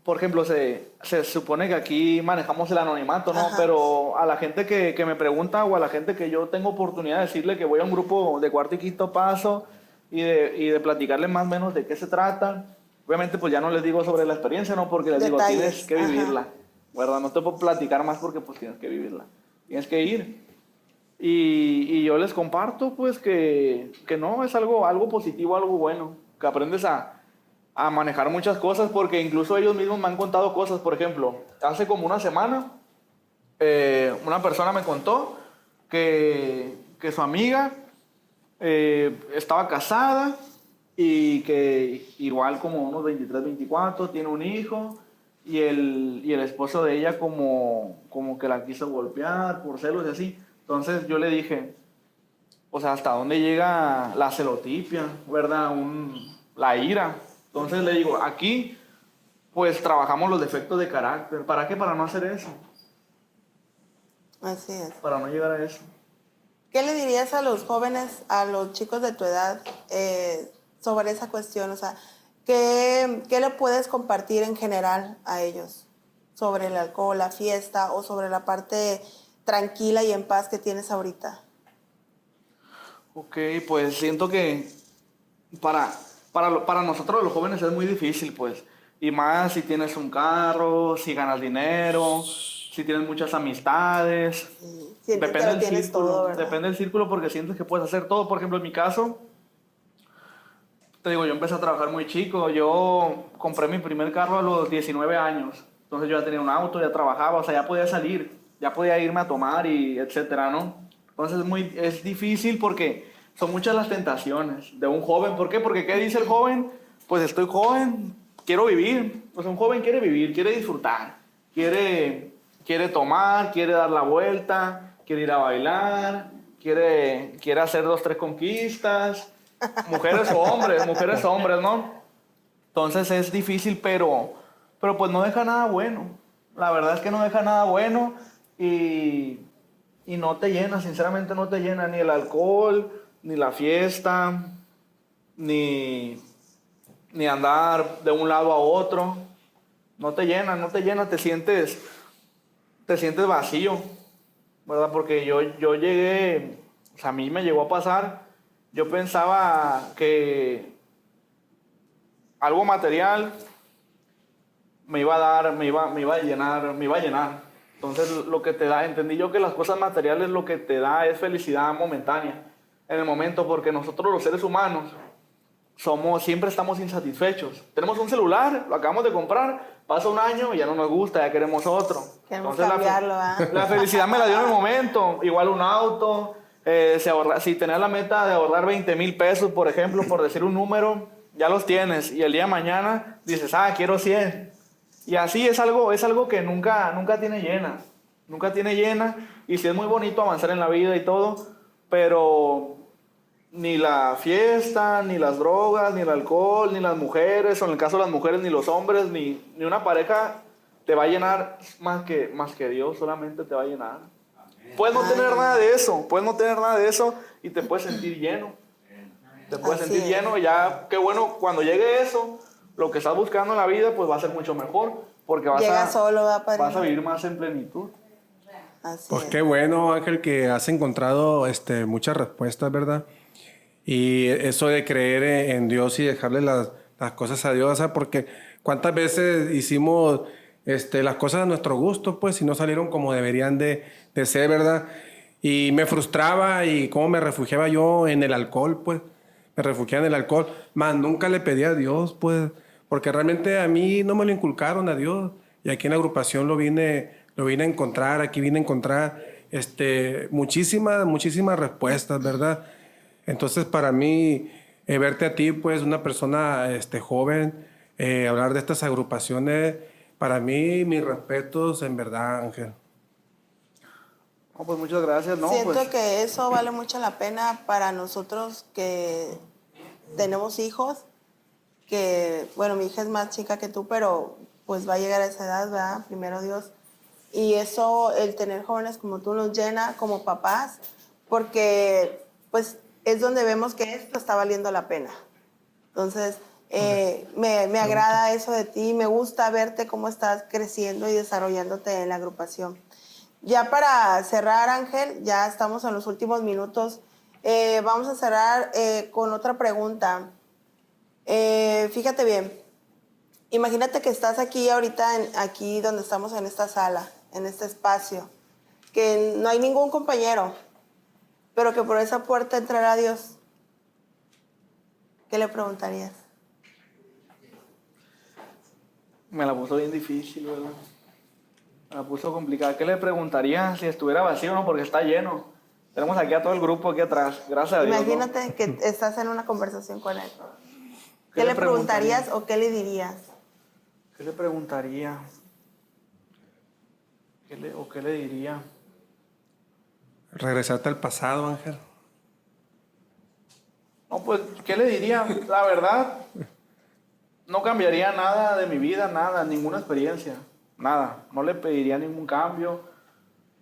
por ejemplo, se supone que aquí manejamos el anonimato, ¿no? Ajá. Pero a la gente que me pregunta o a la gente que yo tengo oportunidad de decirle que voy a un grupo de cuarto y quinto paso y de platicarles más o menos de qué se trata, obviamente pues ya no les digo sobre la experiencia, ¿no? Porque les digo, Detalles, tienes que ajá. vivirla, ¿verdad? No te puedo platicar más porque pues tienes que vivirla, tienes que ir. Y yo les comparto pues que no, es algo positivo, algo bueno, que aprendes a manejar muchas cosas porque incluso ellos mismos me han contado cosas. Por ejemplo, hace como una semana una persona me contó que su amiga estaba casada y que igual como unos 23, 24, tiene un hijo y el esposo de ella como que la quiso golpear por celos y así. Entonces yo le dije, o sea, ¿hasta dónde llega la celotipia, verdad? La ira. Entonces le digo, aquí pues trabajamos los defectos de carácter. ¿Para qué? Para no hacer eso. Así es. Para no llegar a eso. ¿Qué le dirías a los jóvenes, a los chicos de tu edad sobre esa cuestión? O sea, ¿qué le puedes compartir en general a ellos sobre el alcohol, la fiesta o sobre la parte tranquila y en paz que tienes ahorita? Ok, pues siento que para nosotros los jóvenes es muy difícil, pues. Y más si tienes un carro, si ganas dinero, si tienes muchas amistades. Sientes que lo tienes todo, ¿verdad? Depende del círculo porque sientes que puedes hacer todo. Por ejemplo, en mi caso, te digo, yo empecé a trabajar muy chico. Yo compré mi primer carro a los 19 años. Entonces yo ya tenía un auto, ya trabajaba, o sea, ya podía salir, ya podía irme a tomar y etcétera, ¿no? Entonces es difícil porque son muchas las tentaciones de un joven. ¿Por qué? Porque ¿qué dice el joven? Pues estoy joven, quiero vivir. Pues un joven quiere vivir, quiere disfrutar, quiere tomar, quiere dar la vuelta, quiere ir a bailar, quiere hacer 2, 3 conquistas. Mujeres o hombres, ¿no? Entonces es difícil, pero pues no deja nada bueno. La verdad es que no deja nada bueno y no te llena, sinceramente no te llena ni el alcohol, ni la fiesta, ni andar de un lado a otro. No te llena, te sientes vacío, ¿verdad? Porque yo llegué, o sea, a mí me llegó a pasar, yo pensaba que algo material me iba a dar, me iba a llenar. Entonces lo que te da, entendí yo que las cosas materiales lo que te da es felicidad momentánea en el momento, porque nosotros los seres humanos siempre estamos insatisfechos. Tenemos un celular, lo acabamos de comprar, pasa un año y ya no nos gusta, ya queremos otro. Queremos Entonces cambiarlo, ¿ah? la felicidad me la dio en el momento, igual un auto, si tenías la meta de ahorrar 20,000 pesos, por ejemplo, por decir un número, ya los tienes y el día de mañana dices, quiero 100. Y así es algo que nunca tiene llena, y sí es muy bonito avanzar en la vida y todo, pero ni la fiesta, ni las drogas, ni el alcohol, ni las mujeres, o en el caso de las mujeres, ni los hombres, ni una pareja te va a llenar más que Dios, solamente te va a llenar. Puedes no tener nada de eso y te puedes sentir lleno. Te puedes sentir lleno y ya, qué bueno, cuando llegue eso, lo que estás buscando en la vida, pues va a ser mucho mejor, porque vas a vivir más en plenitud. Pues qué bueno, Ángel, que has encontrado muchas respuestas, ¿verdad? Y eso de creer en Dios y dejarle las cosas a Dios, ¿sabes? Porque cuántas veces hicimos las cosas a nuestro gusto, pues, y no salieron como deberían de ser, ¿verdad? Y me frustraba y cómo me refugiaba yo en el alcohol, pues. Me refugiaba en el alcohol, más nunca le pedí a Dios, pues, porque realmente a mí no me lo inculcaron a Dios. Y aquí en la agrupación lo vine a encontrar, aquí vine a encontrar muchísimas respuestas, ¿verdad? Entonces, para mí, verte a ti, pues, una persona joven, hablar de estas agrupaciones, para mí, mis respetos, en verdad, Ángel. No, pues muchas gracias. No, Siento pues, que eso vale mucho la pena para nosotros que tenemos hijos, que, bueno, mi hija es más chica que tú, pero pues va a llegar a esa edad, ¿verdad? Primero Dios. Y eso, el tener jóvenes como tú nos llena como papás, porque pues es donde vemos que esto está valiendo la pena. Entonces, me agrada eso de ti, me gusta verte cómo estás creciendo y desarrollándote en la agrupación. Ya para cerrar, Ángel, ya estamos en los últimos minutos. Vamos a cerrar con otra pregunta. Fíjate bien, imagínate que estás aquí ahorita, aquí donde estamos en esta sala, en este espacio, que no hay ningún compañero, pero que por esa puerta entrará Dios. ¿Qué le preguntarías? me la puso bien difícil, ¿verdad? Me la puso complicada. ¿Qué le preguntaría si estuviera vacío o no? Porque está lleno. Tenemos aquí a todo el grupo aquí atrás. Gracias a Dios. Imagínate que estás en una conversación con él. ¿Qué le preguntarías o qué le dirías? ¿Qué le preguntaría? ¿Qué le diría? Regresarte al pasado, Ángel. No, pues, ¿qué le diría? La verdad, no cambiaría nada de mi vida, nada, ninguna experiencia, nada. No le pediría ningún cambio,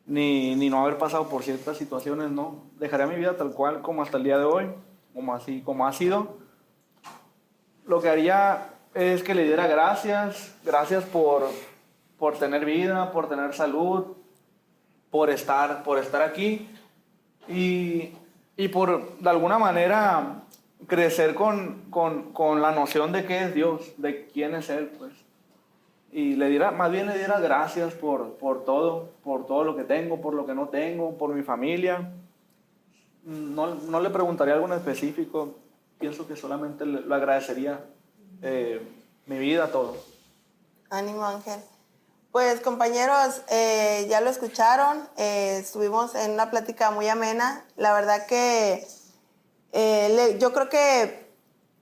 ni no haber pasado por ciertas situaciones, no. Dejaría mi vida tal cual como hasta el día de hoy, como ha sido. Lo que haría es que le diera gracias por tener vida, por tener salud, por estar aquí y por, de alguna manera, crecer con la noción de qué es Dios, de quién es Él, pues. Y más bien le diera gracias por todo lo que tengo, por lo que no tengo, por mi familia. No le preguntaría algo en específico, pienso que solamente le agradecería mi vida, todo. Ánimo, Ángel. Pues compañeros, ya lo escucharon, estuvimos en una plática muy amena. La verdad que yo creo que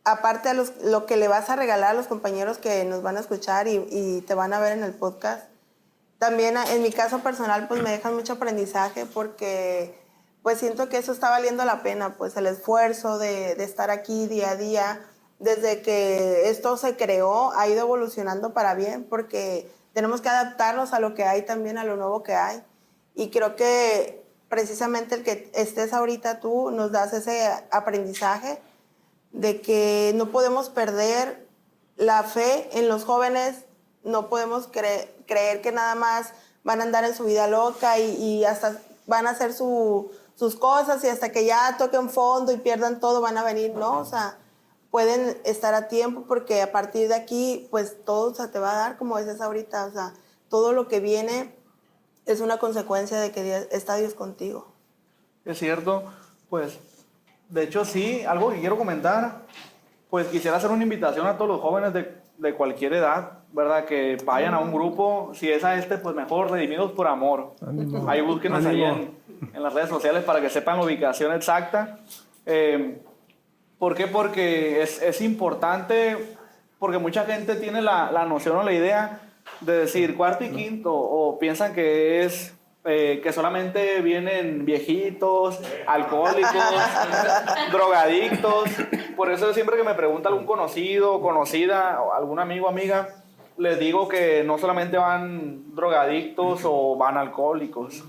aparte de lo que le vas a regalar a los compañeros que nos van a escuchar y te van a ver en el podcast, también en mi caso personal pues me dejan mucho aprendizaje porque pues siento que eso está valiendo la pena, pues el esfuerzo de estar aquí día a día. Desde que esto se creó ha ido evolucionando para bien porque tenemos que adaptarnos a lo que hay también, a lo nuevo que hay. Y creo que precisamente el que estés ahorita tú nos das ese aprendizaje de que no podemos perder la fe en los jóvenes, no podemos creer que nada más van a andar en su vida loca y hasta van a hacer sus cosas y hasta que ya toquen fondo y pierdan todo van a venir, ¿no? O sea, pueden estar a tiempo porque a partir de aquí, pues todo se te va a dar, como dices ahorita, o sea, todo lo que viene es una consecuencia de que está Dios contigo. Es cierto, pues, de hecho sí, algo que quiero comentar, pues quisiera hacer una invitación a todos los jóvenes de cualquier edad, ¿verdad? Que vayan a un grupo, si es a pues mejor, Redimidos por Amor. Ánimo. Ahí búsquenos ahí en las redes sociales para que sepan la ubicación exacta. ¿Por qué? Porque es importante, porque mucha gente tiene la noción o la idea de decir cuarto y quinto, o piensan que es que solamente vienen viejitos, alcohólicos, drogadictos. Por eso siempre que me pregunta algún conocido, conocida, o algún amigo, amiga, les digo que no solamente van drogadictos o van alcohólicos,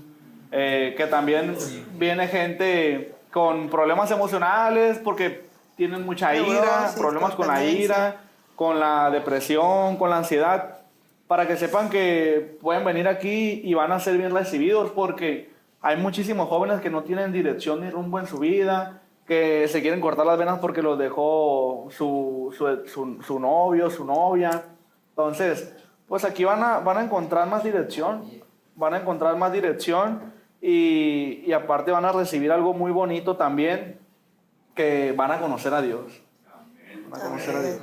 que también viene gente con problemas emocionales porque tienen mucha ira, problemas con la ira, con la depresión, con la ansiedad, para que sepan que pueden venir aquí y van a ser bien recibidos, porque hay muchísimos jóvenes que no tienen dirección ni rumbo en su vida, que se quieren cortar las venas porque los dejó su novio, su novia. Entonces, pues aquí van a encontrar más dirección, y aparte van a recibir algo muy bonito también, que van a conocer a Dios. Van a conocer a Dios.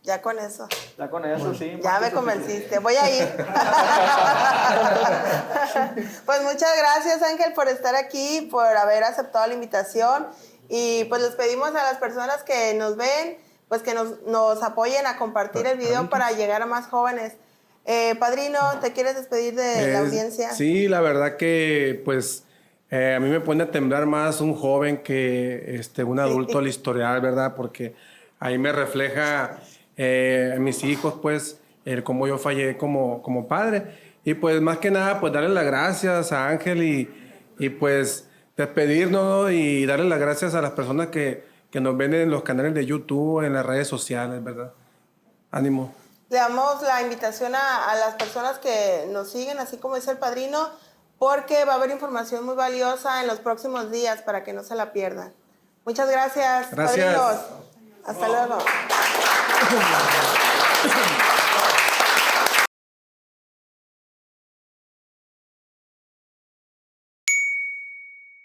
Ya con eso. Ya con eso, sí. Ya me convenciste, voy a ir. Pues muchas gracias, Ángel, por estar aquí, por haber aceptado la invitación. Y pues les pedimos a las personas que nos ven, pues que nos apoyen a compartir el video para llegar a más jóvenes. Padrino, ¿te quieres despedir de la audiencia? Sí, la verdad que pues a mí me pone a temblar más un joven que un adulto al historial, ¿verdad? Porque ahí me refleja a mis hijos, pues, cómo yo fallé como padre. Y pues más que nada, pues darle las gracias a Ángel y pues despedirnos y darle las gracias a las personas que nos ven en los canales de YouTube, en las redes sociales, ¿verdad? Ánimo. Le damos la invitación a las personas que nos siguen, así como dice el padrino, porque va a haber información muy valiosa en los próximos días para que no se la pierdan. Muchas gracias, Gracias. padrinos. Hasta luego.